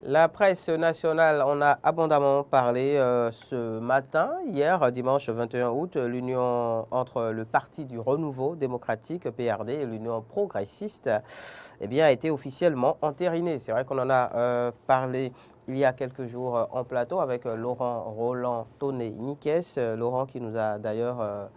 La presse nationale en a abondamment parlé ce matin. Hier, dimanche 21 août, l'union entre le Parti du Renouveau démocratique, PRD, et l'Union progressiste a été officiellement entérinée. C'est vrai qu'on en a parlé il y a quelques jours en plateau avec Laurent Roland Tonné Niquès. Laurent qui nous a d'ailleurs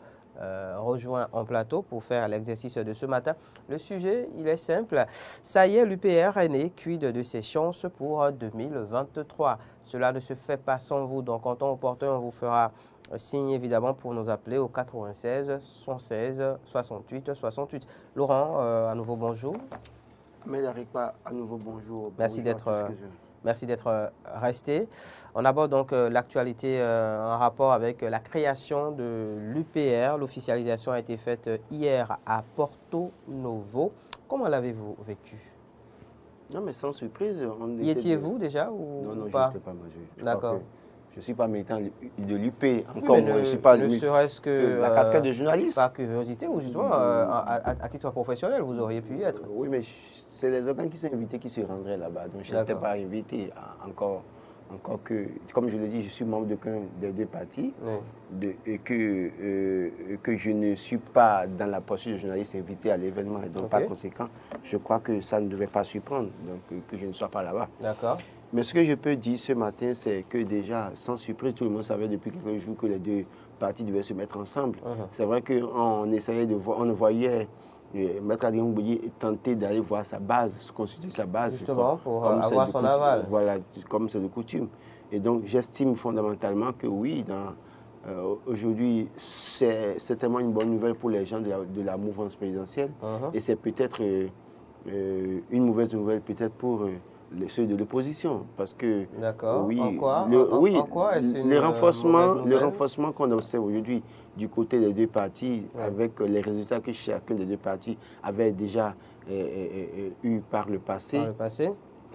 rejoint en plateau pour faire l'exercice de ce matin. Le sujet, il est simple. Ça y est, l'UPR est né, quid de ses chances pour 2023. Cela ne se fait pas sans vous. Donc, en temps opportun, on vous fera signe évidemment pour nous appeler au 96 116 68 68. Laurent, à nouveau bonjour. Mais pas à nouveau bonjour. Merci Bonjour à tous d'être que je... Merci d'être resté. On aborde donc l'actualité en rapport avec la création de l'UPR. L'officialisation a été faite hier à Porto Novo. Comment l'avez-vous vécu? Non, mais sans surprise, on Y était étiez-vous déjà ou non, je pas? n'étais pas majeur. Je crois D'accord. que je ne suis pas militant de l'UP, Oui, encore mais moins. Je ne suis pas ne serait-ce que la casquette de journaliste. par curiosité ou justement à titre professionnel, vous auriez pu y être. Oui, mais c'est les organes qui sont invités qui se rendraient là-bas. Donc, je n'étais pas invité encore. Encore que, comme je l'ai dit, je suis membre d'aucun des deux partis et que je ne suis pas dans la posture de journaliste invité à l'événement. Et donc, par conséquent, je crois que ça ne devait pas surprendre donc, que je ne sois pas là-bas. D'accord. Mais ce que je peux dire ce matin, c'est que déjà, sans surprise, tout le monde savait depuis quelques jours que les deux partis devaient se mettre ensemble. C'est vrai qu'on essayait de voir, on voyait Maître Adrien Mbouye tenter d'aller voir sa base, constituer sa base. Justement, pour avoir son aval. Voilà, comme c'est de coutume. Et donc, j'estime fondamentalement que oui, aujourd'hui, c'est certainement une bonne nouvelle pour les gens de la mouvance présidentielle. Et c'est peut-être une mauvaise nouvelle peut-être pour ceux de l'opposition. Parce que, oui, en quoi le renforcement qu'on observe aujourd'hui du côté des deux partis, avec les résultats que chacun des deux partis avait déjà eu par le passé.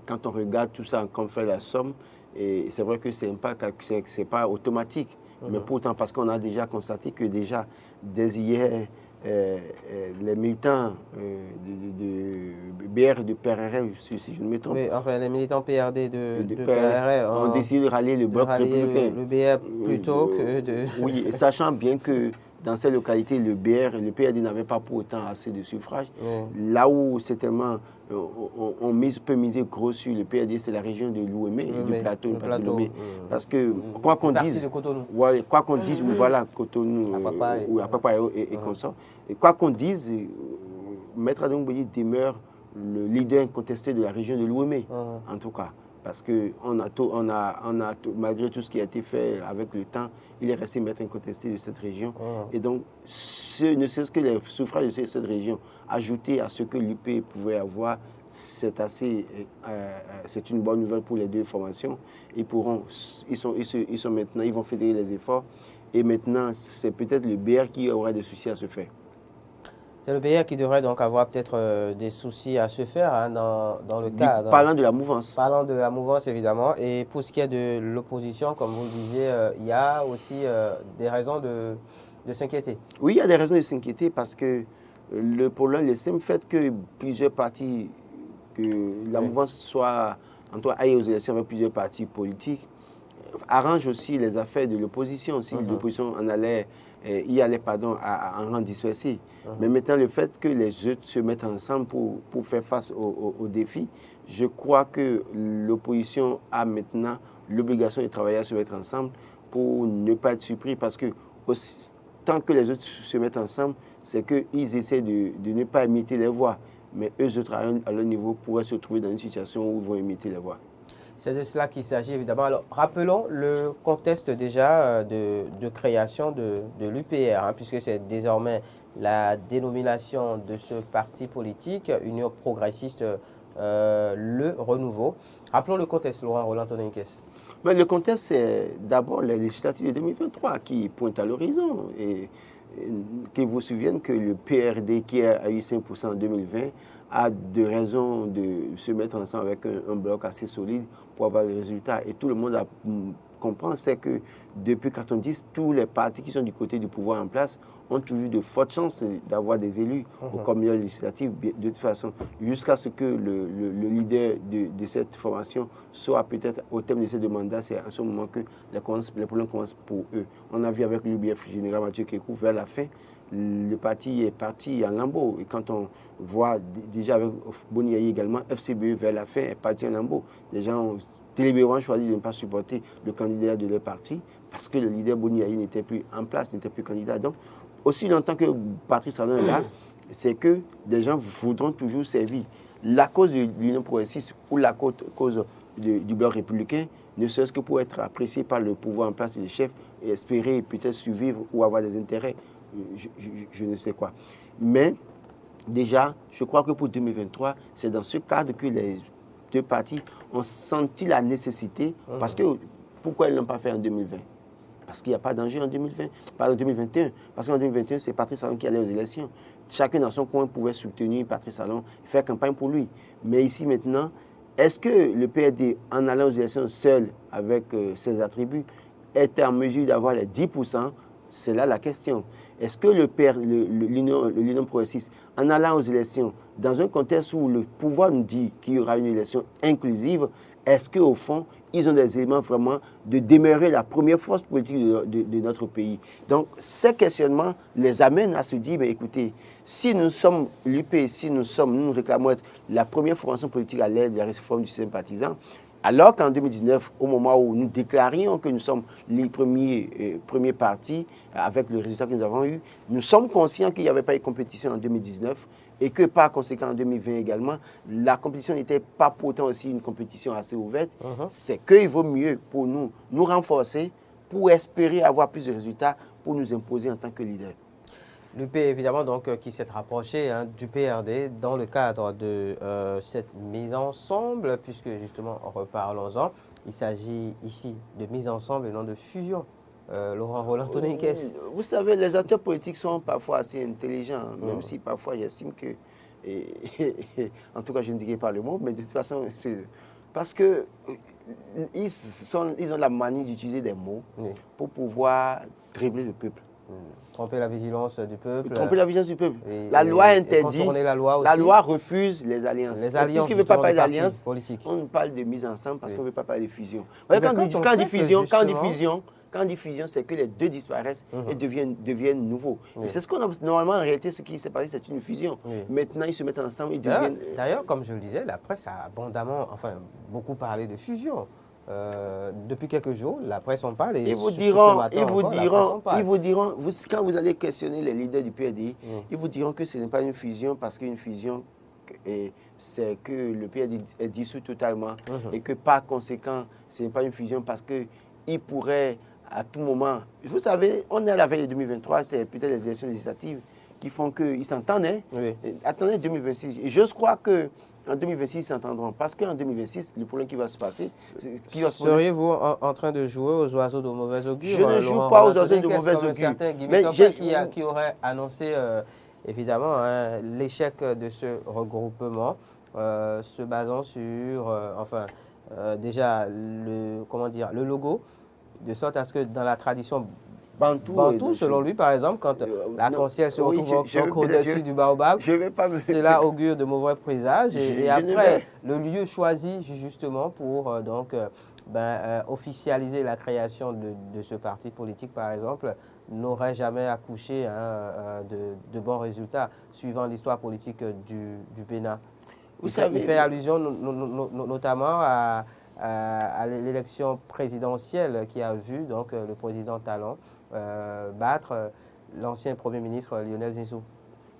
Quand on regarde tout ça, quand on fait la somme, et c'est vrai que ce n'est pas automatique. Mais pourtant, parce qu'on a déjà constaté que déjà, dès hier, les militants de BR et de PRR, si je ne me trompe. Oui, enfin, les militants PRD de PRR ont décidé de rallier le bloc républicain. Le BR plutôt que de... Oui, sachant bien que dans ces localités, le BR et le PRD n'avaient pas pour autant assez de suffrages. Là où certainement on peut miser gros sur le PRD, c'est la région de Lomé, du plateau, de Lomé. Parce que, quoi qu'on dise, voilà, Cotonou, ou Apapa et consorts, et quoi qu'on dise, Maître Adrien Mbouye demeure le leader incontesté de la région de Lomé, en tout cas. Parce que malgré tout ce qui a été fait avec le temps, il est resté maître incontesté de cette région. Et donc, ne serait-ce que les suffrages de cette région, ajoutés à ce que l'UP pouvait avoir, c'est une bonne nouvelle pour les deux formations. Ils vont fédérer les efforts. Et maintenant, c'est peut-être le BR qui aura des soucis à se faire. C'est le BR qui devrait donc avoir peut-être des soucis à se faire hein, dans le cadre. Parlant de la mouvance. Parlant de la mouvance, évidemment. Et pour ce qui est de l'opposition, comme vous le disiez, il y a aussi des raisons de s'inquiéter. Oui, il y a des raisons de s'inquiéter parce que le problème, le simple fait que plusieurs partis, que la mouvance soit, en tout cas, aille aux élections avec plusieurs partis politiques, arrange aussi les affaires de l'opposition. Si l'opposition y allait en rang dispersé. Mais maintenant, le fait que les autres se mettent ensemble pour faire face aux défis, je crois que l'opposition a maintenant l'obligation de travailler à se mettre ensemble pour ne pas être surpris. Parce que tant que les autres se mettent ensemble, c'est qu'ils essaient de ne pas imiter les voix. Mais eux autres, à leur niveau, pourraient se trouver dans une situation où ils vont imiter les voix. C'est de cela qu'il s'agit évidemment. Alors, rappelons le contexte déjà de création de l'UPR, hein, puisque c'est désormais la dénomination de ce parti politique, Union progressiste, le renouveau. Rappelons le contexte, Laurent Roland Tonné Niquès. Mais le contexte, c'est d'abord les législatives de 2023 qui pointent à l'horizon. Et qu'il vous souvienne que le PRD, qui a eu 5% en 2020, a de raisons de se mettre ensemble avec un bloc assez solide pour avoir le résultat. Et tout le monde comprend, c'est que depuis 1990, tous les partis qui sont du côté du pouvoir en place ont toujours de fortes chances d'avoir des élus au comité législatif, de toute façon, jusqu'à ce que le leader de cette formation soit peut-être au terme de ces deux mandats. C'est à ce moment que les problèmes commencent pour eux. On a vu avec l'UBF général Mathieu Kékou, vers la fin, le parti est parti en lambeaux. Et quand on voit déjà avec Boni Yayi également, FCBE vers la fin est parti en lambeaux. Les gens ont délibérément choisi de ne pas supporter le candidat de leur parti parce que le leader Boni Yayi n'était plus en place, n'était plus candidat. Donc, aussi longtemps que Patrice Talon est là, c'est que des gens voudront toujours servir la cause de l'Union progressiste ou la cause du bloc républicain, ne serait-ce que pour être apprécié par le pouvoir en place des chefs et espérer peut-être survivre ou avoir des intérêts. Je ne sais quoi. Mais déjà, je crois que pour 2023, c'est dans ce cadre que les deux partis ont senti la nécessité, parce que pourquoi ils ne l'ont pas fait en 2020? Parce qu'il n'y a pas d'enjeu en 2020, pas en 2021. Parce qu'en 2021, c'est Patrice Talon qui allait aux élections. Chacun dans son coin pouvait soutenir Patrice Talon, faire campagne pour lui. Mais ici maintenant, est-ce que le PRD, en allant aux élections seul avec ses attributs, était en mesure d'avoir les 10%? C'est là la question. Est-ce que l'Union progressiste, en allant aux élections, dans un contexte où le pouvoir nous dit qu'il y aura une élection inclusive, est-ce qu'au fond, ils ont des éléments vraiment de demeurer la première force politique de notre pays? Donc, ces questionnements les amènent à se dire, mais écoutez, si nous sommes l'UP, si nous réclamons être la première formation politique à l'aide de la réforme du système partisan, alors qu'en 2019, au moment où nous déclarions que nous sommes les premiers partis, avec le résultat que nous avons eu, nous sommes conscients qu'il n'y avait pas eu de compétition en 2019 et que par conséquent en 2020 également, la compétition n'était pas pourtant aussi une compétition assez ouverte. C'est qu'il vaut mieux pour nous renforcer pour espérer avoir plus de résultats pour nous imposer en tant que leader. L'UP, évidemment, donc, qui s'est rapproché du PRD dans le cadre de cette mise ensemble, puisque justement, reparlons-en, il s'agit ici de mise ensemble et non de fusion. Laurent Roland Toninquès. Vous savez, les acteurs politiques sont parfois assez intelligents, même si parfois j'estime que, en tout cas je ne dirai pas le mot, mais de toute façon, c'est parce que ils ont la manie d'utiliser des mots pour pouvoir dribbler le peuple. Tromper la vigilance du peuple. Tromper la vigilance du peuple. La loi interdit. La loi refuse les alliances. Les alliances. Puisqu'il ne veut pas parler d'alliance, on parle de mise ensemble parce qu'on ne veut pas parler de fusion. Quand on dit fusion, c'est que les deux disparaissent et deviennent nouveaux. Et c'est ce qu'on a normalement en réalité, ce qui s'est passé, c'est une fusion. Maintenant, ils se mettent ensemble et deviennent. D'ailleurs, comme je le disais, la presse a abondamment, beaucoup parlé de fusion. Depuis quelques jours, la presse en parle. Et ils vous diront, quand vous allez questionner les leaders du PRD, ils vous diront que ce n'est pas une fusion parce qu'une fusion, c'est que le PRD est dissous totalement et que par conséquent, ce n'est pas une fusion parce qu'il pourrait à tout moment. Vous savez, on est à la veille de 2023, c'est peut-être les élections législatives qui font qu'ils s'entendent. Attendez 2026. Et je crois que en 2026, ils s'entendront. Parce qu'en 2026, le problème qui va se passer, seriez-vous en train de jouer aux oiseaux de mauvais augure? Je ne joue pas aux oiseaux de mauvais augure. Mais qui aurait annoncé évidemment l'échec de ce regroupement, se basant sur, déjà le logo, de sorte à ce que dans la tradition Bantou, selon lui, par exemple, quand l'arc-en-ciel se retrouve au-dessus du baobab, cela augure de mauvais présages. Et après, le lieu choisi justement pour officialiser la création de ce parti politique, par exemple, n'aurait jamais accouché de bons résultats, suivant l'histoire politique du Bénin. Il fait allusion notamment à l'élection présidentielle qui a vu donc, le président Talon battre l'ancien Premier ministre Lionel Zinsou.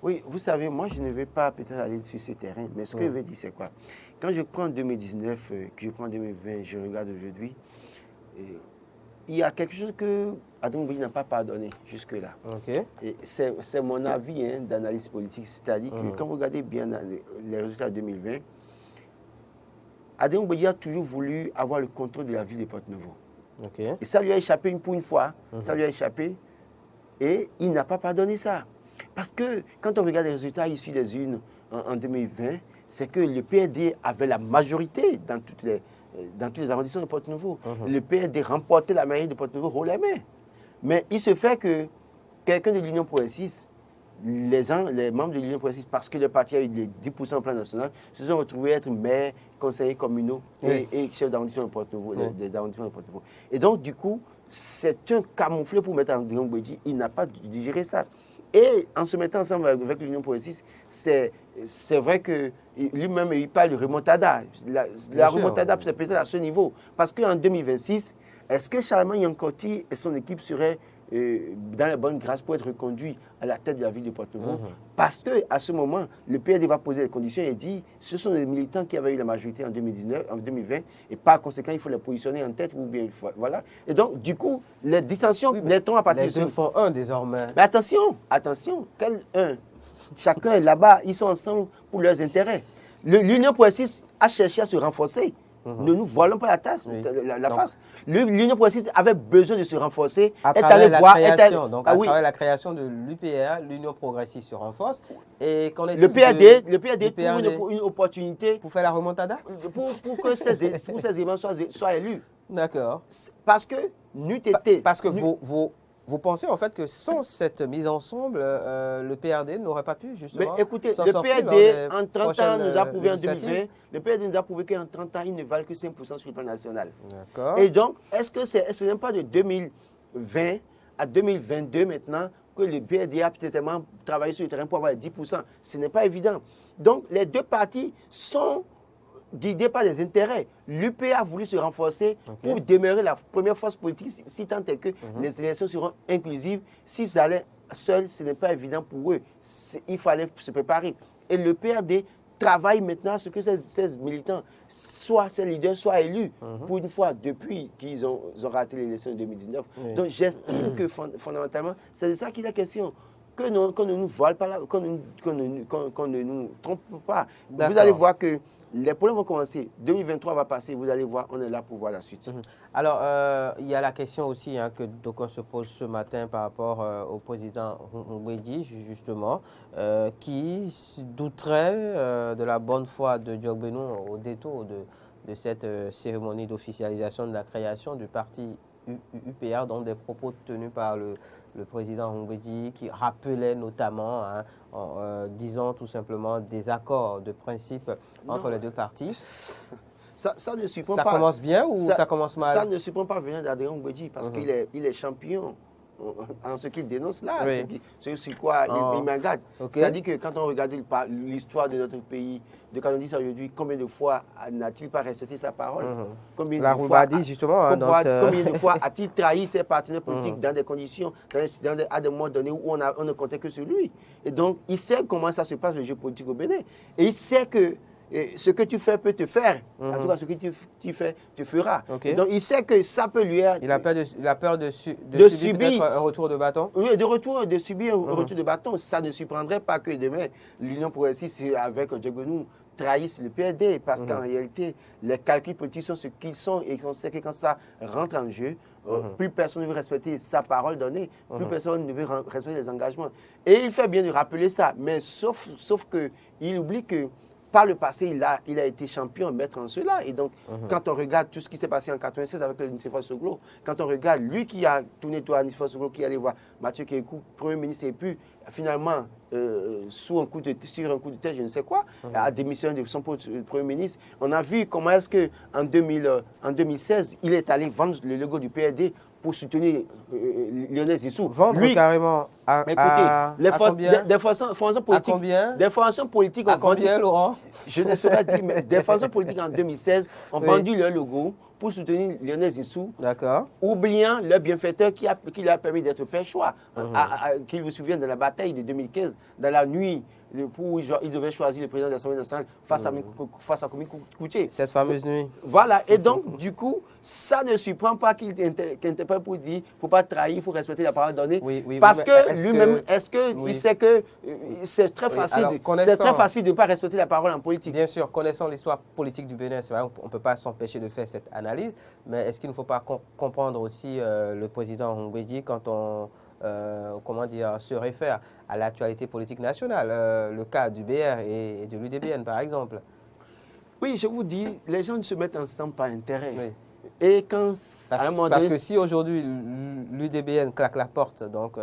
Oui, vous savez, moi je ne vais pas peut-être aller sur ce terrain, mais ce que je veux dire c'est quoi? Quand je prends 2019, que je prends 2020, je regarde aujourd'hui, il y a quelque chose que Adam Mbouyi n'a pas pardonné jusque-là. Et c'est mon avis d'analyse politique, c'est-à-dire que quand vous regardez bien les résultats de 2020, Adam Mbouyi a toujours voulu avoir le contrôle de la ville de Porte-Nouveau. Et ça lui a échappé pour une fois, ça lui a échappé, et il n'a pas pardonné ça. Parce que quand on regarde les résultats issus des urnes en 2020, c'est que le PRD avait la majorité dans tous les arrondissements de Porte-Nouveau. Le PRD remportait la mairie de Porte-Nouveau haut la main. Mais il se fait que quelqu'un de l'Union progressiste, les membres de l'Union progressiste, parce que le parti a eu les 10% au plan national, se sont retrouvés être maires, conseillers communaux et chefs d'arrondissement de Porte-Nouveau. Et donc, du coup, c'est un camouflet pour mettre André Mbedji. Il n'a pas digéré ça. Et en se mettant ensemble avec l'Union progressiste, c'est vrai que lui-même, il parle de remontada. La remontada, c'est peut-être à ce niveau. Parce qu'en 2026, est-ce que Charlemagne Yankotti et son équipe seraient dans la bonne grâce pour être reconduits à la tête de la ville de Porte-Nouveau? Parce qu'à ce moment, le PRD va poser les conditions et dit ce sont les militants qui avaient eu la majorité en 2020 et par conséquent, il faut les positionner en tête ou bien voilà. Et donc, du coup, les dissensions naîtront à partir de Les deux font un désormais. Mais attention, quel un? Chacun est là-bas, ils sont ensemble pour leurs intérêts. L'Union progressiste a cherché à se renforcer. Ne nous voilons pas la face. L'Union progressiste avait besoin de se renforcer. À travers la création de l'UPR, l'Union progressiste se renforce. Et qu'en est-il le PRD trouve une opportunité pour faire la remontada, pour que ces éléments soient élus. D'accord. Parce que Parce que vous pensez en fait que sans cette mise ensemble, le PRD n'aurait pas pu justement. Mais écoutez, le PRD en 30 ans nous a prouvé en 2020, le PRD nous a prouvé qu'en 30 ans, il ne valent que 5% sur le plan national. D'accord. Et donc, est-ce que ce n'est pas de 2020 à 2022 maintenant que le PRD a peut-être travaillé sur le terrain pour avoir 10%? Ce n'est pas évident. Donc, les deux partis sont guidés par des intérêts. L'UP a voulu se renforcer pour demeurer la première force politique, si tant est que les élections seront inclusives. S'ils allaient seuls, ce n'est pas évident pour eux. Il fallait se préparer. Et le PRD travaille maintenant à ce que ces militants, soit ces leaders, soient élus pour une fois depuis qu'ils ont raté l'élection de 2019. Donc j'estime que fondamentalement, c'est de ça qu'il est question. Qu'on ne nous voile pas, qu'on ne nous trompe pas. Vous allez voir que les problèmes vont commencer. 2023 va passer, vous allez voir, on est là pour voir la suite. Alors, il y a la question aussi que d'aucuns se pose ce matin par rapport au président Mbedji, justement, qui douterait de la bonne foi de Diogbenou au détour de cette cérémonie d'officialisation de la création du parti UPR, dont des propos tenus par le président Mbedji, qui rappelait notamment, en disant tout simplement des accords de principe entre les deux partis. Ça ne surprend pas. Ça commence bien ou ça commence mal? Ça ne surprend pas venant d'Adrien Mbedji parce qu'il est champion en ce qu'il dénonce là, ce sur quoi il m'engage. C'est-à-dire que quand on regarde l'histoire de notre pays, de quand on dit ça aujourd'hui, combien de fois n'a-t-il pas respecté sa parole? La Roubadi, justement. Combien de fois a-t-il trahi ses partenaires politiques dans des conditions, à des moments donnés où on ne comptait que sur lui? Et donc, il sait comment ça se passe le jeu politique au Bénin. Et il sait que ce que tu fais peut te faire. En tout cas, ce que tu fais te fera. Donc, il sait que ça peut lui être... Il a peur de subir un retour de bâton? Oui, de subir un retour de bâton. Ça ne surprendrait pas que demain, l'Union progressiste avec Diogbenou trahissent le PRD parce qu'en réalité, les calculs politiques sont ce qu'ils sont et qu'on sait que quand ça rentre en jeu, plus personne ne veut respecter sa parole donnée, plus personne ne veut respecter les engagements. Et il fait bien de rappeler ça, mais sauf qu'il oublie que par le passé, il a été champion maître en cela. Et donc, quand on regarde tout ce qui s'est passé en 1996 avec le Nicéphore Soglo, quand on regarde lui qui a tourné tout à Nicéphore Soglo, qui allait voir Mathieu Kékou, Premier ministre, et puis finalement, sur un coup de tête, je ne sais quoi, a démissionné de son Premier ministre. On a vu comment est-ce qu'en 2016, il est allé vendre le logo du PRD pour soutenir Lionel Zissou. Vendre carrément des formations politiques à combien, Laurent? Je ne saurais dire, mais des formations politiques en 2016 ont vendu leur logo pour soutenir Lionel Zissou, oubliant leur bienfaiteur qui lui a permis d'être pêchois, qu'il vous souvienne de la bataille de 2015, dans la nuit, où il devait choisir le président de l'Assemblée nationale face à Komi Koutié. Cette fameuse nuit. Voilà, et donc, du coup, ça ne surprend pas qu'il interprète pour dire qu'il ne faut pas trahir, il faut respecter la parole donnée. Parce que lui-même, il sait que c'est très facile de ne pas respecter la parole en politique. Bien sûr, connaissant l'histoire politique du Bénin, c'est vrai, on ne peut pas s'empêcher de faire cette analyse, mais est-ce qu'il ne faut pas comprendre aussi le président Mbedji quand on se réfère à l'actualité politique nationale, le cas du BR et de l'UDBN par exemple? Oui, je vous dis, les gens se mettent ensemble par intérêt. Et quand parce que si aujourd'hui l'UDBN claque la porte, donc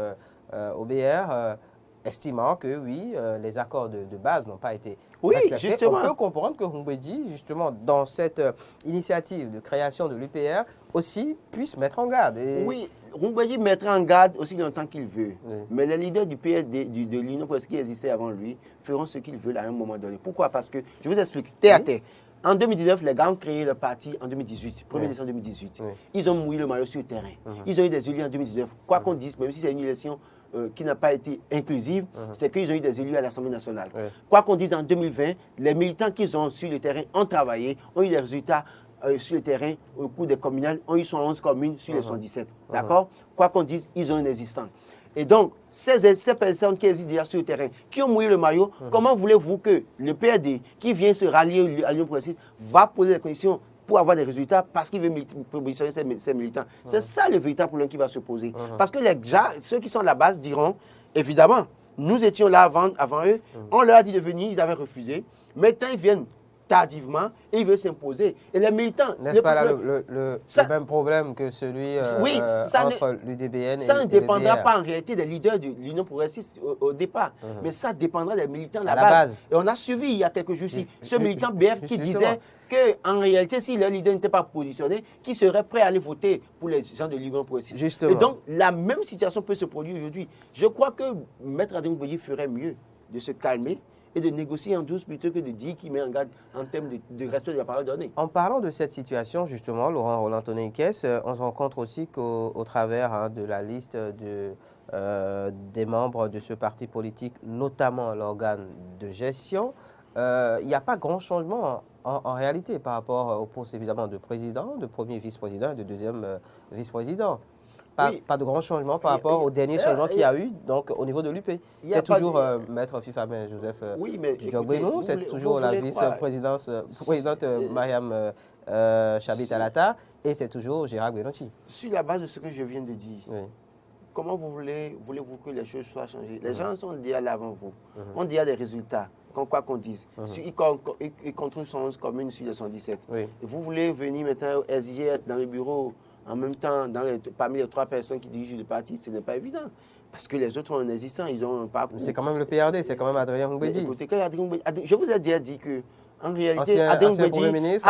au BR, estimant que oui, les accords de base n'ont pas été Oui, respectés. justement. On peut comprendre que Humbedi, justement, dans cette initiative de création de l'UPR, aussi puisse mettre en garde. Oui, Humbedi mettra en garde aussi longtemps qu'il veut. Oui. Mais les leaders du PSD, de l'Union qui existait avant lui, feront ce qu'ils veulent à un moment donné. Pourquoi? Parce que, je vous explique, terre à terre. En 2019, les gars ont créé le parti en 2018, 1er décembre 2018. Oui. Ils ont mouillé le maillot sur le terrain. Ils ont eu des élus en 2019. Quoi qu'on dise, même si c'est une élection qui n'a pas été inclusive, c'est qu'ils ont eu des élus à l'Assemblée nationale. Quoi qu'on dise, en 2020, les militants qu'ils ont sur le terrain ont travaillé, ont eu des résultats sur le terrain au cours des communales, ont eu 111 communes sur les 117. D'accord? Quoi qu'on dise, ils ont un existant. Et donc, ces personnes qui existent déjà sur le terrain, qui ont mouillé le maillot, comment voulez-vous que le PRD, qui vient se rallier à l'Union progressiste, va poser des conditions pour avoir des résultats parce qu'il veut positionner ses militants? C'est ça le véritable problème qui va se poser. Parce que ceux qui sont à la base diront, évidemment, nous étions là avant eux, on leur a dit de venir, ils avaient refusé. Maintenant, ils viennent tardivement et ils veulent s'imposer. Et les militants... N'est-ce pas là le même problème que celui entre l'UDBN et le Ça ne dépendra pas en réalité des leaders de l'Union progressiste au départ, mais ça dépendra des militants à la base. Et on a suivi il y a quelques jours-ci ce militant BR qui disait qu'en réalité, si leur leader n'était pas positionné, qui serait prêt à aller voter pour les gens de l'Union progressiste. Justement. Et donc, la même situation peut se produire aujourd'hui. Je crois que Maître Adrien Humbedi ferait mieux de se calmer et de négocier en douce plutôt que de dire qu'il met en garde en termes de respect de la parole donnée. En parlant de cette situation, justement, Laurent Roland-Tonné-Kess, on se rend compte aussi qu'au travers de la liste des membres de ce parti politique, notamment l'organe de gestion, il n'y a pas grand changement en réalité par rapport au poste évidemment de président, de premier vice-président et de deuxième vice-président. Pas de grand changement par rapport au dernier changement qu'il y a eu donc, au niveau de l'UP. C'est toujours Maître Fifamen Joseph Diogbenou, c'est toujours la vice-présidente Mariam Chabit Alata et c'est toujours Gérard Benonchi. Sur la base de ce que je viens de dire, comment voulez-vous que les choses soient changées? Les gens sont déjà là avant vous. On dit il y a des résultats, quoi qu'on dise. Ils contrôlent 111 communes sur les 117. Vous voulez venir maintenant exiger dans le bureau en même temps, parmi les 3 personnes qui dirigent le parti, ce n'est pas évident. Parce que les autres ont un existant, ils ont un parcours. C'est quand même le PRD, c'est quand même Adrien Humbedi. Je vous ai déjà dit que, en réalité, ancien Premier ministre,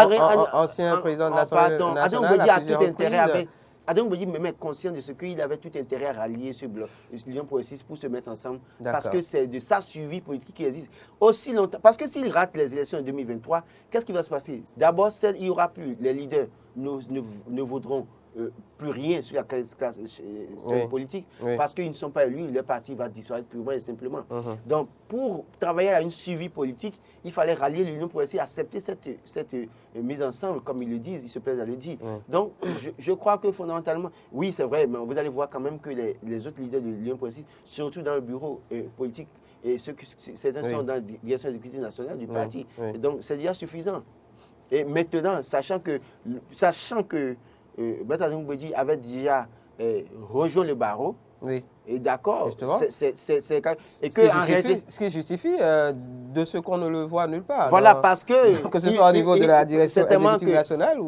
ancien président de l'Assemblée nationale, Adrien Humbedi a tout intérêt avec... Adrien Humbedi me met conscient de ce qu'il avait tout intérêt à rallier ce bloc, l'Union progressiste, pour se mettre ensemble. Parce que c'est de sa suivi politique qui existe aussi longtemps. Parce que s'il rate les élections en 2023, qu'est-ce qui va se passer? D'abord, il n'y aura plus. Les leaders ne vaudront plus rien sur la classe politique parce qu'ils ne sont pas élus, leur parti va disparaître purement et simplement. Donc, pour travailler à une suivi politique, il fallait rallier l'Union progressiste, accepter cette mise ensemble, comme ils le disent, ils se plaisent à le dire. Donc, je crois que fondamentalement, oui, c'est vrai, mais vous allez voir quand même que les autres leaders de l'Union progressiste, surtout dans le bureau politique, et certains sont dans la direction exécutive nationale du parti. Et donc, c'est déjà suffisant. Et maintenant, sachant que Maître Adrien Humbedi avait déjà rejoint le barreau. Et d'accord, ce qui justifie de ce qu'on ne le voit nulle part. Voilà, parce que ce soit au niveau de la direction exécutive nationale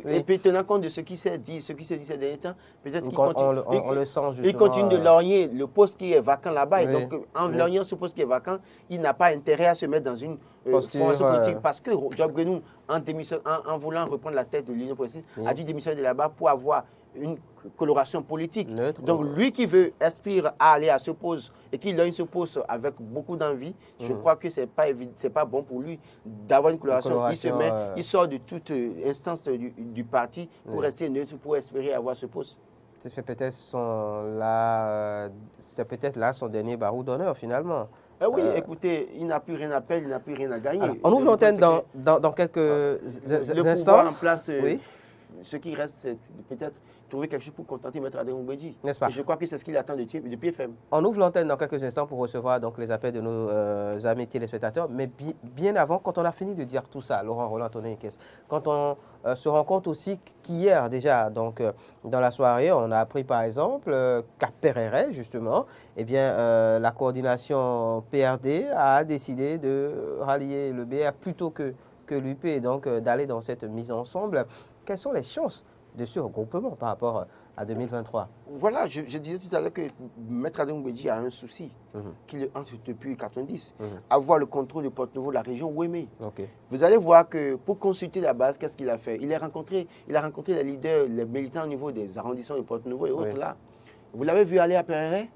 et puis tenant compte de ce qui s'est dit ces derniers temps, peut-être qu'il continue. On le sent justement. Il continue de lorgner le poste qui est vacant là-bas. Et donc, en lorgnant ce poste qui est vacant, il n'a pas intérêt à se mettre dans une formation politique. Parce que Diogbenou, en voulant reprendre la tête de l'Union progressiste, a dû démissionner de là-bas pour avoir une coloration politique. Donc, lui qui aspire à aller à ce poste et qui lorgne ce poste avec beaucoup d'envie, je crois que ce n'est pas bon pour lui d'avoir une coloration. Il sort de toute instance du parti pour rester neutre, pour espérer avoir ce poste. C'est peut-être là son dernier barreau d'honneur finalement. Oui, écoutez, il n'a plus rien à perdre, il n'a plus rien à gagner. Alors, on ouvre l'antenne dans quelques instants. Le pouvoir en place, ce qui reste, c'est peut-être trouver quelque chose pour contenter Maître Adrien Humbedi. N'est-ce pas? Et je crois que c'est ce qu'il attend de PFM. On ouvre l'antenne dans quelques instants pour recevoir donc, les appels de nos amis téléspectateurs. Mais bien avant, quand on a fini de dire tout ça, Laurent Roland-Tonné-Kess, quand on se rend compte aussi qu'hier déjà, donc, dans la soirée, on a appris par exemple qu'à Pereire, justement, eh bien, la coordination PRD a décidé de rallier le BR plutôt que l'UP, donc d'aller dans cette mise ensemble. Quelles sont les chances de ce regroupement par rapport à 2023. Voilà, je disais tout à l'heure que Maître Adam Mbedji a un souci qui le hante depuis 1990, avoir le contrôle de Porte-Nouveau, la région Ouémé. Vous allez voir que pour consulter la base, qu'est-ce qu'il a fait? Il a rencontré les leaders, les militants au niveau des arrondissements de Porte-Nouveau et autres là. Vous l'avez vu aller à Perret?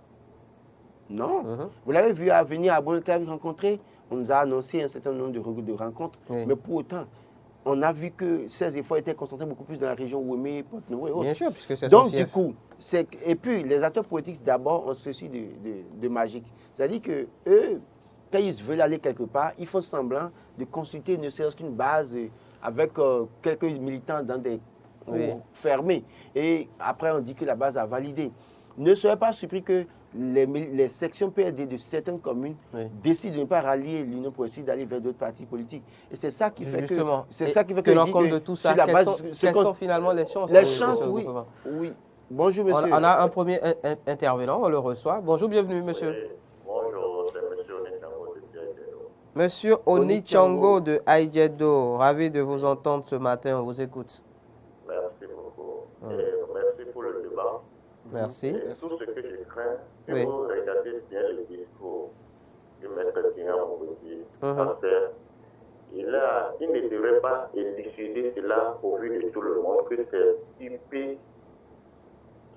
Non. Vous l'avez vu venir à Bonnecaille rencontrer? On nous a annoncé un certain nombre de rencontres, mais pour autant, on a vu que ces efforts étaient concentrés beaucoup plus dans la région Ouémé, Porte-Nouveau et autres. Bien sûr, puisque c'est donc, du coup, et puis les acteurs politiques d'abord ont ceci de magique. C'est-à-dire que eux, quand ils veulent aller quelque part, ils font semblant de consulter ne serait-ce qu'une base avec quelques militants dans des cours fermés. Et après, on dit que la base a validé. Ne soyez pas surpris que les sections PRD de certaines communes décident de ne pas rallier l'Union progressiste, d'aller vers d'autres partis politiques. Et c'est ça qui fait que l'on compte de tout ça, quelles sont finalement les chances? Les chances, oui. Bonjour, monsieur. On a un premier intervenant, on le reçoit. Bonjour, bienvenue, monsieur. Oui. Bonjour, c'est monsieur Onichango de Aïdjedo. Monsieur Onichango de Aïdjedo, ravi de vous entendre ce matin, on vous écoute. Merci beaucoup. Et merci pour le débat. Merci. Et tout ce que je crains, si vous regardez bien le discours du maître Guillaume Mbedji, il ne devrait pas élucider cela au vu de tout le monde, que c'est UP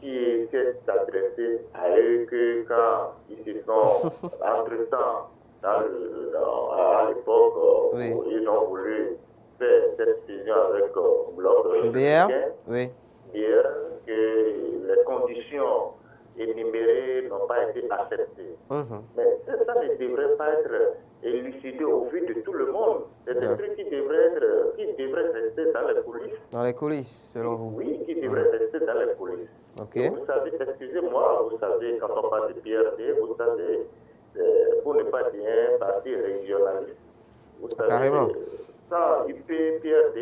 qui s'est adressé à eux que quand ils se sont entre-temps, à l'époque où ils ont voulu faire cette fusion avec Bloc BR, que les conditions énumérées n'ont pas été acceptées. Mais ça ne devrait pas être élucidé au vu de tout le monde. C'est des trucs qui devraient rester dans les coulisses. Dans les coulisses, selon vous? Oui, qui devraient rester dans les coulisses. Vous savez, excusez-moi, vous savez, quand on parle de PRD, vous savez, pour ne pas dire un parti régionaliste, vous savez, carrément. Ça, PRD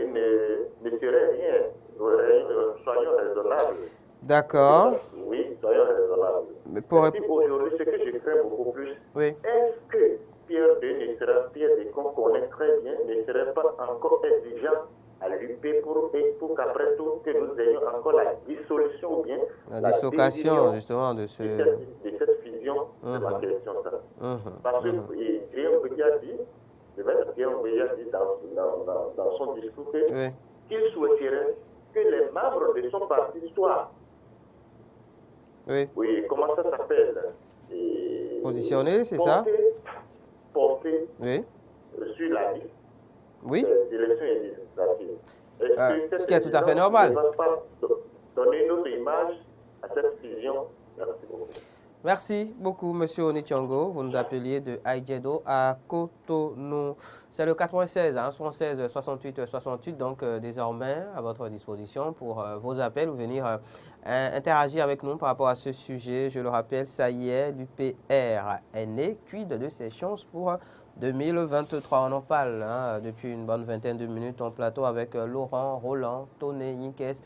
ne serait rien. Soyons raisonnables. D'accord. Oui, soyons raisonnables. Mais pour aujourd'hui, ce que je crains beaucoup plus, est-ce que PRD qu'on connaît très bien, ne serait pas encore exigeant à l'UP pour qu'après tout, que nous ayons encore la dissolution ou bien la dislocation justement de cette fusion, c'est la question ça. Parce que Guillaume Mbedji a dit, le maître Guillaume Mbedji a dit dans son discours qu'il souhaiterait que les membres de son parti soient comment ça s'appelle? Positionné, c'est ça? Porté sur la liste des élections législatives. Ce qui est tout à fait normal. Ne va pas donner notre image à cette fusion. Merci beaucoup. Merci beaucoup, monsieur Onichango. Vous nous appeliez de Aïdjedo à Cotonou. C'est le 96, 76 68 68, donc désormais à votre disposition pour vos appels ou venir interagir avec nous par rapport à ce sujet. Je le rappelle, ça y est, l'UPR est né, quid de ses chances pour 2023. On en parle depuis une bonne vingtaine de minutes en plateau avec Laurent, Roland, Toné, Inkes.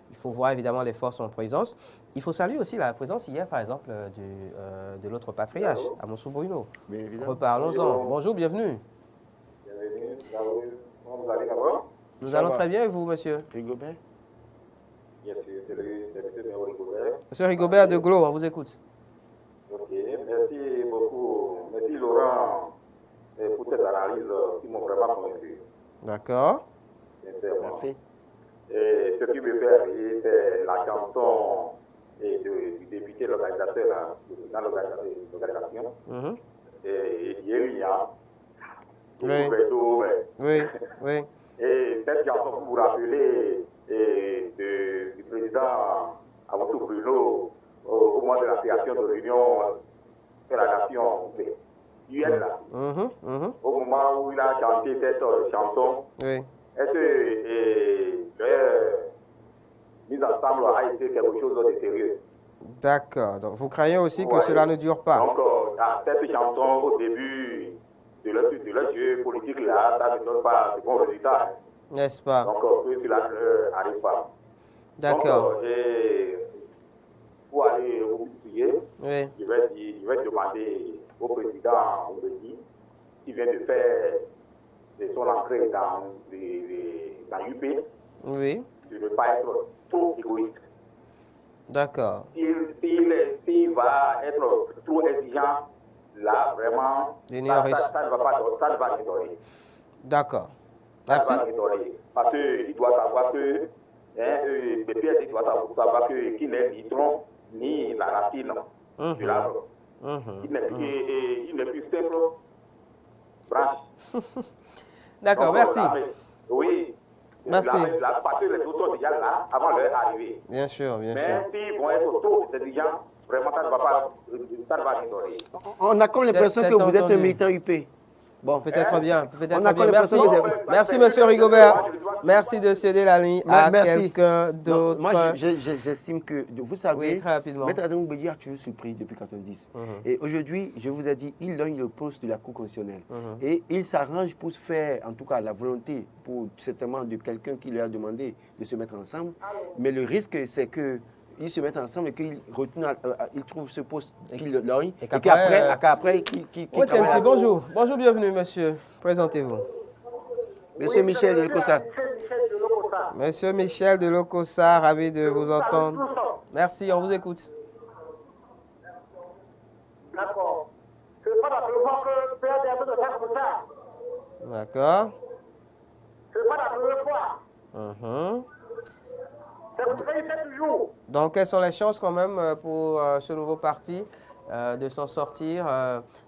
Il faut voir évidemment les forces en présence. Il faut saluer aussi la présence hier, par exemple, de l'autre patriarche, Amoussou Bruno. Reparlons-en. Bonjour, bienvenue. Bienvenue. Vous allez d'abord? Nous allons très bien, et vous, monsieur? Rigobert? Bien sûr, c'est le député Rigobert. Monsieur Rigobert de Glo, on vous écoute. Ok, merci beaucoup. Merci Laurent pour cette analyse qui m'ont vraiment convaincu. D'accord. Merci. Et ce qui me fait rire, c'est la chanson du député, l'organisateur, dans l'organisation. Et Yéria. Oui. Et cette chanson, vous vous rappelez du président Amoussou Bruno au moment de la création de l'Union de la Nation UN, au moment où il a chanté cette chanson. Est-ce que mise ensemble a été quelque chose de sérieux? D'accord. Donc, vous craignez aussi que cela ne dure pas? Donc, cette chanson, au début de leur jeu politique, là, ça ne donne pas de bons résultats. N'est-ce pas? Donc, que cela n'arrive pas. D'accord. Donc, pour aller vous prier, je vais demander au président Mbedji, qui vient de faire son entrée dans l'UP, de ne pas être trop égoïste. D'accord. S'il va être trop exigeant, là, vraiment, ça ne va pas donner. D'accord. Merci. Parce qu'il doit savoir que le PPRD doit savoir qu'il n'est ni tronc ni la racine de l'arbre. Il n'est plus simple branche. D'accord, merci. Oui. Merci. Parce que les autres sont déjà là avant leur arrivée. Bien sûr, bien sûr. Mais s'ils vont être trop exigeants, vraiment, ça ne va pas donner. On a comme l'impression que vous êtes un militant UP. Bon, peut-être bien. On a comme l'impression que vous êtes... Merci, monsieur Rigobert. Merci de céder la ligne à quelqu'un d'autre. Moi, j'estime que, vous savez, oui, très rapidement. Maître Adrien Goumbédi a toujours surpris depuis 1990. Et aujourd'hui, je vous ai dit, il donne le poste de la Cour constitutionnelle. Et il s'arrange pour se faire, en tout cas, la volonté, pour certainement de quelqu'un qui lui a demandé de se mettre ensemble. Mais le risque, c'est que ils se mettent ensemble et qu'ils trouvent ce poste qu'il logne et qu'après, oui, bonjour. Bonjour, bienvenue, monsieur. Présentez-vous. Monsieur Michel de Lokossa. Monsieur Michel de Lokossa, ravi de vous entendre. Merci, on vous écoute. D'accord. C'est pas la première fois que PRD a fait de faire comme ça. D'accord. C'est pas la première fois. C'est comme ça qu'il fait toujours. Donc, quelles sont les chances quand même pour ce nouveau parti de s'en sortir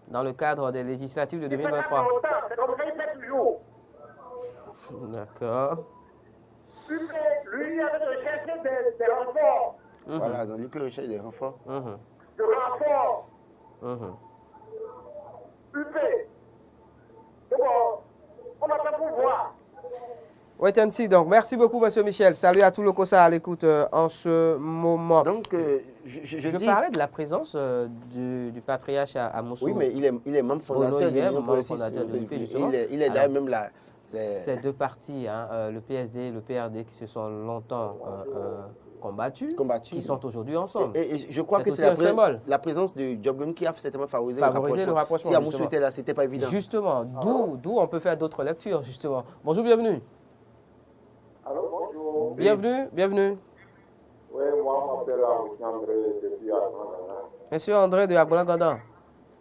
dans le cadre des législatives de 2023? C'est comme ça qu'il fait toujours. D'accord. Lui, il avait recherché des renforts. Voilà, donc lui peut rechercher des renforts. De renforts. UP. Donc, on a fait pour voir. Oui, Tensi, donc merci beaucoup, monsieur Michel. Salut à tout le COSA à l'écoute en ce moment. Donc, je parlais de la présence du patriarche à Moussou. Oui, mais il est membre fondateur de l'UP, justement. Il est d'ailleurs même là. Ces deux partis, le PSD et le PRD, qui se sont longtemps combattus, qui sont aujourd'hui ensemble. Et je crois que c'est la présence de Diop qui a certainement favorisé le rapprochement. Si à Moussou était là, ce n'était pas évident. Justement, d'où on peut faire d'autres lectures, justement. Bonjour, bienvenue. Allô, bonjour. Bienvenue. Oui, moi, je m'appelle André depuis Agbolangadan. Monsieur André de Agbolangadan.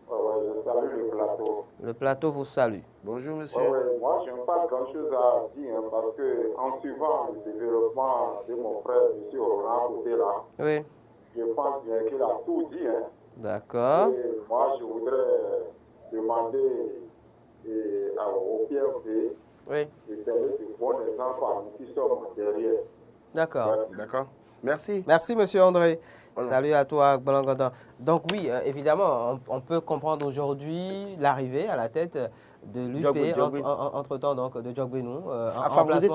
Oui, je salue le plateau. Le plateau vous salue. Bonjour, monsieur. Oui, moi, je n'ai pas grand-chose à dire parce qu'en suivant le développement de mon frère, M. Roland Côté-là, je pense bien qu'il a tout dit. D'accord. Moi, je voudrais demander au PRD de tenir ce bon exemple à nous qui sommes derrière. D'accord. Merci. Merci, monsieur André. Voilà. Salut à toi, Agbolangadan. Donc oui, évidemment, on peut comprendre aujourd'hui l'arrivée à la tête de l'UP, entre-temps donc de Diop Benou, à favoriser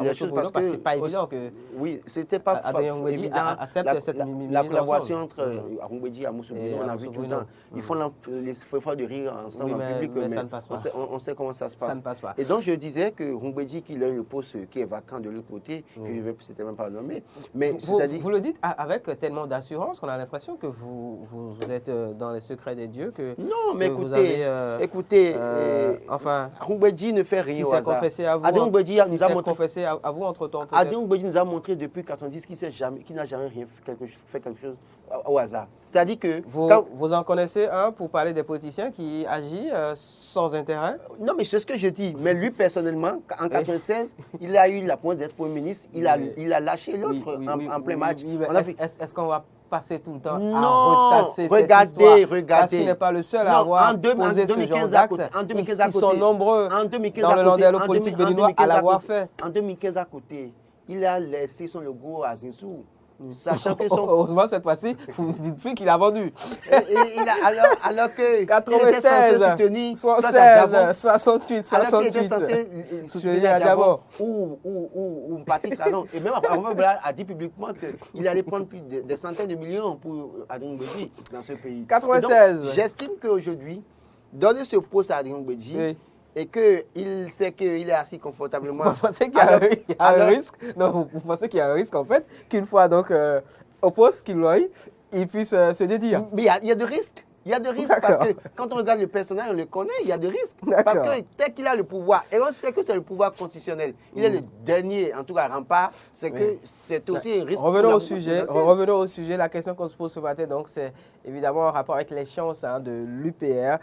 les choses parce que c'est pas évident que c'était pas évident accepte cette la collaboration entre Goumbédi et Moussou Bruno, on a vu tout le temps. Ils font l'effort de rire ensemble en public, mais ça ne passe pas. On sait comment ça se passe. Ça ne passe pas. Et donc je disais que Goumbédi, qu'il a le poste qui est vacant de l'autre côté, que je ne vais certainement pas nommer. Mais vous le dites avec tellement d'assurance qu'on a l'impression que vous êtes dans les secrets des dieux. Non, mais écoutez, enfin, Goumbédi ne fait rien au hasard. Confessé à vous, Goumbédi nous a montré. Confessé à vous entre-temps. Goumbédi nous a montré depuis 1990 qu'il n'a jamais rien fait quelque chose au hasard. C'est-à-dire que vous en connaissez un pour parler des politiciens qui agissent sans intérêt? Non, mais c'est ce que je dis. Mais lui personnellement, en 1996, il a eu la pointe d'être Premier ministre. Il a lâché l'autre en plein match. Est-ce qu'on va passer tout le temps à ressasser regardez. Parce qu'il n'est pas le seul à avoir posé ce genre d'acte. Ils sont nombreux dans le landerneau politique béninois à l'avoir fait. En 2015 à côté, il a laissé son logo à Zinsou. Sachant que heureusement, cette fois-ci, vous ne dites plus qu'il a vendu. Alors que 96, 76, 68, 68. Soutenir à Diabo ou Patrice Talon. Et même Arnaud a dit publiquement qu'il allait prendre plus de centaines de millions pour Adrien Goumbédi dans ce pays. 96. J'estime qu'aujourd'hui, donner ce poste à Adrien Goumbédi, et qu'il sait qu'il est assis confortablement. Vous pensez qu'il y a un risque? Non, vous pensez qu'il y a un risque en fait qu'une fois donc au poste qu'il aille, il puisse se dédire? Mais il y a de risques. Il y a des risques parce que quand on regarde le personnage, on le connaît, il y a des risques. Parce que dès qu'il a le pouvoir, et on sait que c'est le pouvoir constitutionnel, il est le dernier, en tout cas, rempart, c'est que c'est aussi un risque. Revenons au sujet. La question qu'on se pose ce matin, donc, c'est évidemment en rapport avec les chances de l'UPR,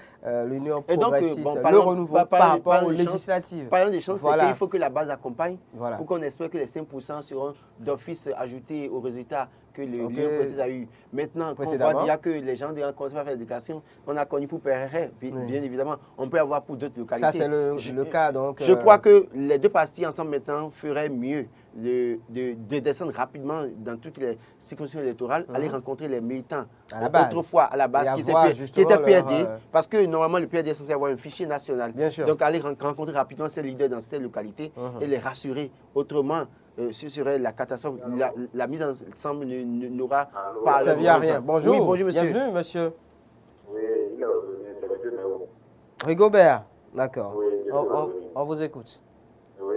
l'Union progressiste, le renouveau par rapport aux législatives. Parlant des chances, c'est qu'il faut que la base accompagne pour qu'on espère que les 5% seront d'office ajoutés aux résultats que l'Union progressiste a eu. Maintenant, quand on voit déjà que les gens ont commencé à faire des déclarations, on a connu pour PRR, bien évidemment, on peut avoir pour d'autres localités. Ça, c'est le cas, donc. Je crois que les deux partis ensemble maintenant feraient mieux de descendre rapidement dans toutes les circonscriptions électorales, aller rencontrer les militants autrefois à la base qui étaient PRD, parce que normalement le PRD est censé avoir un fichier national. Donc aller rencontrer rapidement ces leaders dans ces localités et les rassurer. Autrement, ce serait la catastrophe. La mise ensemble n'aura pas servi à rien. Bonjour. Oui, bonjour monsieur. Bienvenue monsieur. Oui, c'est monsieur Méo. Rigobert, d'accord. Oui, on vous écoute. Oui,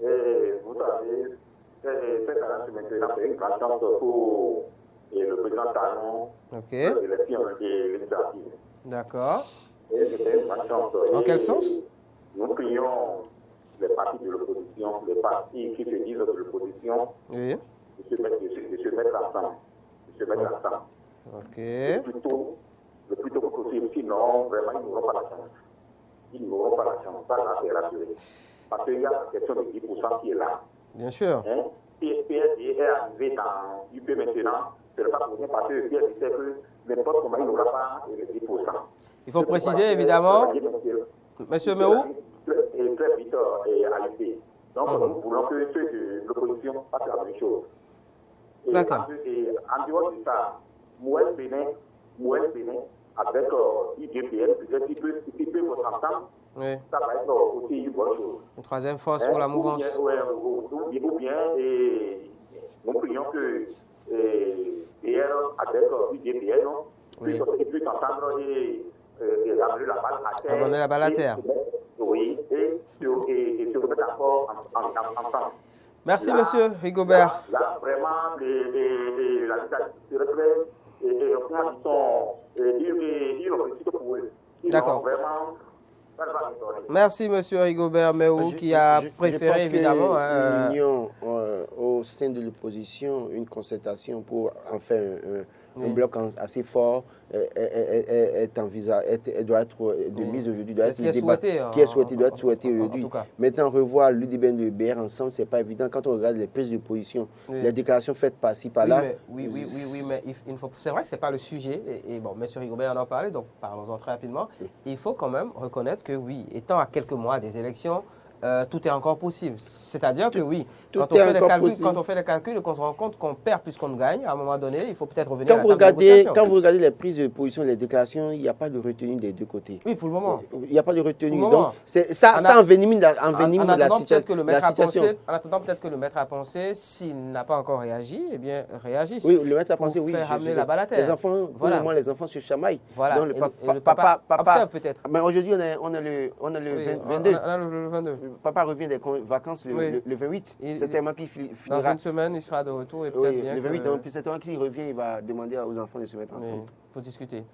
et vous savez, cette année maintenant, c'est une grande chance pour le président Talon de l'élection législative. D'accord. Et c'est une grande chance. En quel sens? Nous prions les partis de l'opposition, les partis qui se disent de l'opposition, de se mettre ensemble. Ok. Le plus tôt possible, sinon, vraiment, ils n'auront pas la chance. Ils n'auront pas la chance, ça, là, c'est rassuré. Parce qu'il y a la question de 10% qui est là. Bien sûr. Hein? PSD est arrivé dans l'UP maintenant, ce n'est pas pour rien parce que PSD sait que n'importe comment il n'aura pas les 10%. Il faut préciser évidemment, monsieur Méo. Et très vite à l'UP. Donc nous voulons que ceux de l'opposition fassent la même chose. D'accord. En dehors de ça, Mouel Bénin, avec IDPL, peut-être qu'ils peuvent voter ensemble. Oui. Ça va être aussi une bonne chose. Une troisième force pour la mouvance. Ou bien, nous prions que PR avec IDPL puissent entendre et ramener la balle à terre. Ramener la balle à terre. Oui, et se remettre encore ensemble. Merci, là, monsieur Rigobert. Là, vraiment, la législature se reflète et comment ils ont réussi pour eux. D'accord. Vraiment, ça va m'étonner. Merci, monsieur Rigobert Méo, qui a préféré évidemment. L'union au sein de l'opposition, une concertation pour en faire un bloc assez fort est envisagé, doit être de mise aujourd'hui, doit être qui est souhaité, doit être souhaité aujourd'hui. Maintenant, revoir l'UDBN et le BR ensemble, c'est pas évident quand on regarde les prises de position, les déclarations faites par-ci par-là. Oui, mais c'est vrai que c'est pas le sujet. Et bon, M. Rigobert en a parlé, donc parlons-en très rapidement. Il faut quand même reconnaître que oui, étant à quelques mois des élections, tout est encore possible. C'est-à-dire que oui, quand on fait les calculs et qu'on se rend compte qu'on perd plus qu'on gagne, à un moment donné, il faut peut-être revenir à la table de négociation. Quand vous regardez les prises de position, les déclarations, il n'y a pas de retenue des deux côtés. Oui, pour le moment. Il n'y a pas de retenue. Donc, ça envenime la situation. En attendant peut-être que le maître à penser, s'il n'a pas encore réagi, eh bien, réagisse. Oui, le maître à penser, oui. Faire ramener la balle à terre. Les enfants, pour le moment, les enfants se chamaillent. Voilà. Donc, le papa observe peut-être. Mais aujourd'hui, on a le 22. On a le 22. Papa revient des vacances le 28. C'est tellement qu'il finira. Dans une semaine, il sera de retour et peut-être bien. Le 28, donc c'est tellement qu'il revient, il va demander aux enfants de se mettre ensemble. Pour discuter.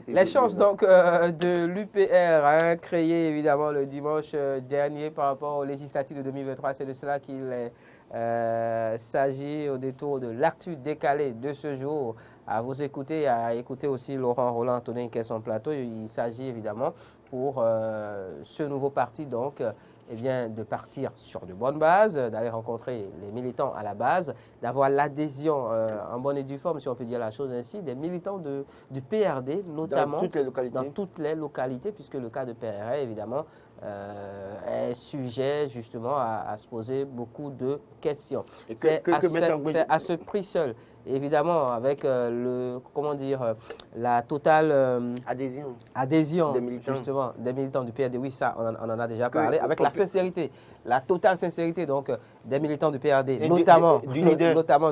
Les chances donc de l'UPR créées évidemment le dimanche dernier par rapport aux législatives de 2023, c'est de cela qu'il s'agit au détour de l'actu décalé de ce jour. À vous écouter, à écouter aussi Laurent Roland Antonin qui est son plateau. Il s'agit évidemment pour ce nouveau parti donc eh bien, de partir sur de bonnes bases, d'aller rencontrer les militants à la base, d'avoir l'adhésion en bonne et due forme, si on peut dire la chose ainsi, des militants du PRD, notamment dans toutes les localités, puisque le cas de PRR, évidemment, est sujet justement à se poser beaucoup de questions. C'est à ce prix seul. Évidemment, avec la totale adhésion justement des militants du PRD, oui, ça, on en a déjà parlé, avec la sincérité, la totale sincérité donc des militants du PRD, notamment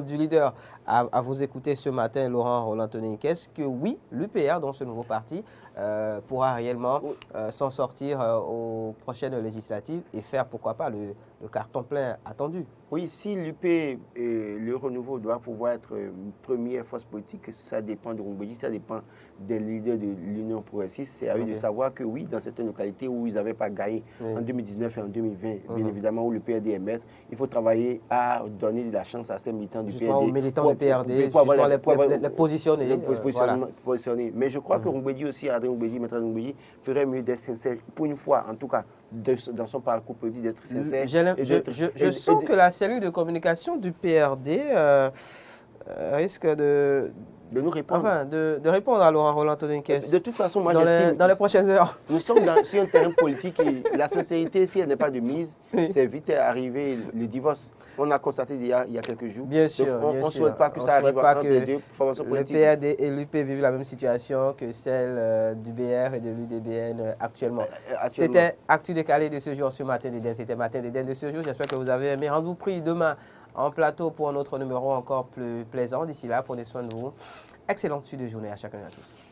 du leader, à vous écouter ce matin, Laurent Roland Antonin, qu'est-ce que oui, l'UPR, dans ce nouveau parti, pourra réellement s'en sortir aux prochaines législatives et faire, pourquoi pas, le carton plein attendu. Oui, si l'UP et le renouveau doivent pouvoir être une première force politique, ça dépend de Rongbédi, ça dépend des leaders de l'Union progressiste. C'est à eux de savoir que oui, dans certaines localités où ils n'avaient pas gagné en 2019 et en 2020, bien évidemment, où le PRD est maître, il faut travailler à donner de la chance à ces militants du justement PRD. Aux militants du PRD, les positionner. Positionner. Mais je crois que Rongbédi aussi, Adrien Rongbédi, Maître Rongbédi, ferait mieux d'être sincère, pour une fois, en tout cas, dans son parcours politique, d'être sincère. Je sens que la cellule de communication du PRD risque de nous répondre. Enfin, de répondre à Laurent Roland Toninquès. De toute façon, moi j'estime... Dans les prochaines heures. Nous sommes sur un terrain politique et la sincérité, si elle n'est pas de mise, c'est vite arrivé le divorce. On a constaté il y a quelques jours. Bien sûr, on ne souhaite pas que ça arrive entre les deux formations politiques. Le PRD et l'UP vivent la même situation que celle du BR et de l'UDBN actuellement. C'était Actu Décalé de ce jour sur Matin d'Éden. C'était Matin d'Éden de ce jour. J'espère que vous avez aimé. Rendez-vous pris demain en plateau pour un autre numéro encore plus plaisant. D'ici là, prenez soin de vous. Excellente suite de journée à chacun et à tous.